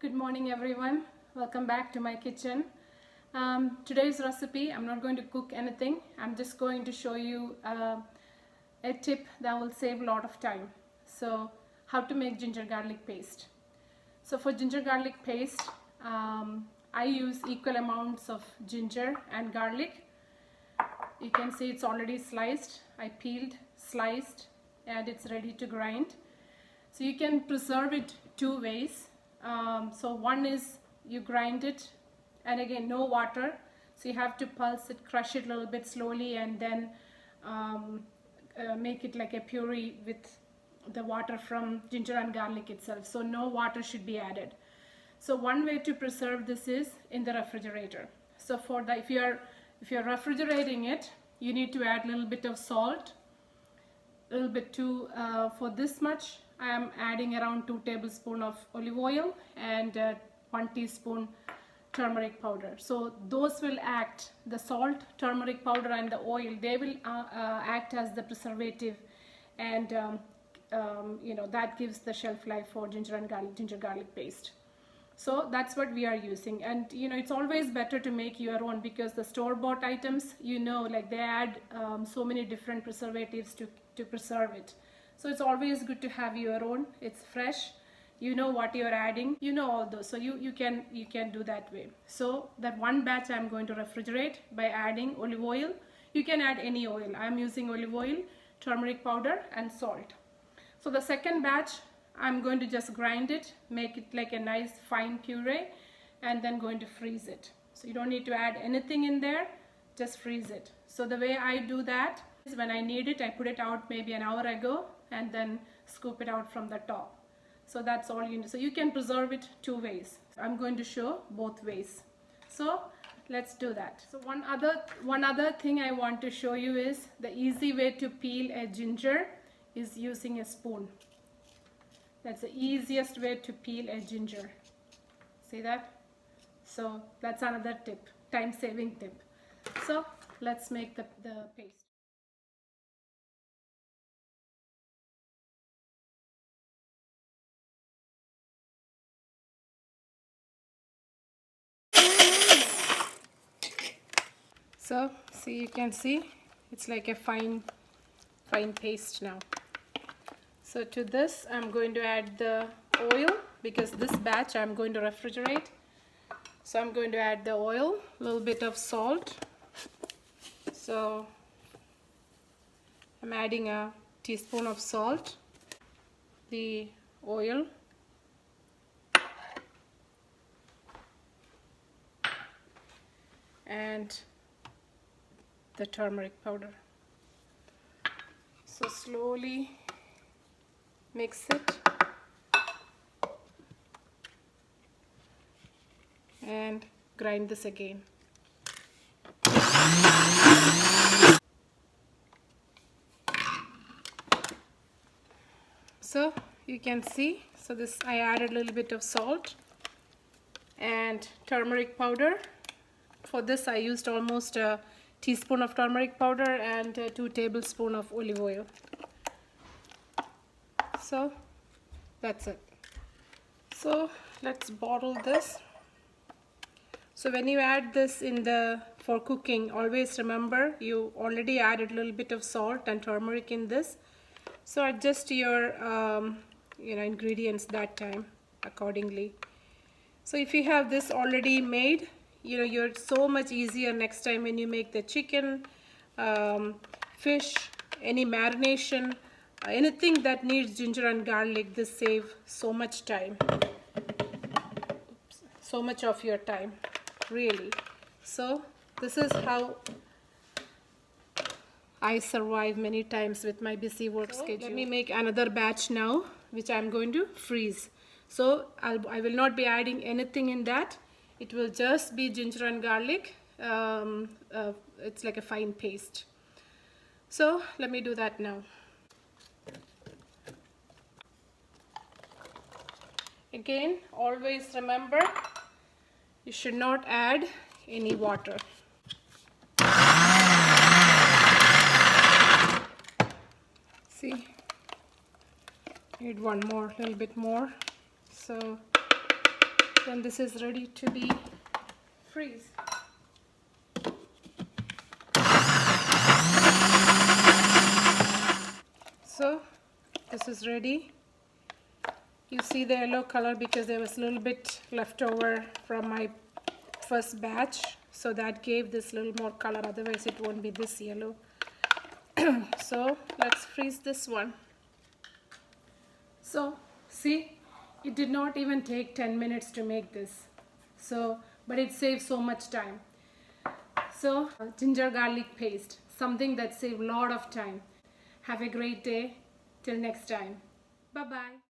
Good morning everyone. Welcome back to my kitchen. Today's recipe, I'm not going to cook anything. I'm just going to show you a tip that will save a lot of time. So how to make ginger garlic paste. So for ginger garlic paste, I use equal amounts of ginger and garlic. You can see it's already sliced. I peeled, sliced, and it's ready to grind. So you can preserve it two ways. So one is you grind it, and again no water, so you have to pulse it, crush it a little bit slowly, and then make it like a puree with the water from ginger and garlic itself. So no water should be added. So one way to preserve this is in the refrigerator. So for the if you're refrigerating it, you need to add a little bit of salt, a little bit too. For this much I am adding around 2 tablespoons of olive oil and 1 teaspoon turmeric powder. So those will act, the salt, turmeric powder and the oil, they will act as the preservative, and that gives the shelf life for ginger garlic paste. So that's what we are using. And it's always better to make your own, because the store-bought items, like they add so many different preservatives to preserve it. So it's always good to have your own. It's fresh, you know what you're adding, all those, so you can do that way. So that one batch I'm going to refrigerate by adding olive oil. You can add any oil. I'm using olive oil, turmeric powder and salt. So the second batch I'm going to just grind it, make it like a nice fine puree, and then going to freeze it. So you don't need to add anything in there, just freeze it. So the way I do that is, when I need it, I put it out maybe an hour ago and then scoop it out from the top. So that's all you need. So you can preserve it two ways. I'm going to show both ways. So let's do that. So one other thing I want to show you is the easy way to peel a ginger is using a spoon. That's the easiest way to peel a ginger. See that? So that's another tip, time-saving tip. So let's make the paste. So you can see it's like a fine paste now. So to this I'm going to add the oil, because this batch I'm going to refrigerate. So I'm going to add the oil, a little bit of salt. So I'm adding a teaspoon of salt, the oil, and the turmeric powder. So slowly mix it and grind this again. So you can see, so this I added a little bit of salt and turmeric powder. For this I used almost a teaspoon of turmeric powder and 2 tablespoons of olive oil. So that's it. So let's bottle this. So when you add this for cooking, always remember you already added a little bit of salt and turmeric in this. So adjust your ingredients that time accordingly. So if you have this already made, you're so much easier next time when you make the chicken, fish, any marination, anything that needs ginger and garlic. This saves so much time, so much of your time, really. So this is how I survive many times with my busy work schedule. Let me make another batch now, which I'm going to freeze. So I will not be adding anything in that. It will just be ginger and garlic. It's like a fine paste. So let me do that now. Again, always remember, you should not add any water. See, need one more, little bit more. So then this is ready to be freeze. So this is ready. You see the yellow color because there was a little bit left over from my first batch, so that gave this little more color, otherwise it won't be this yellow. So let's freeze this one. So see, it did not even take 10 minutes to make this, so but it saves so much time. So ginger garlic paste, something that saves a lot of time. Have a great day. Till next time. Bye bye.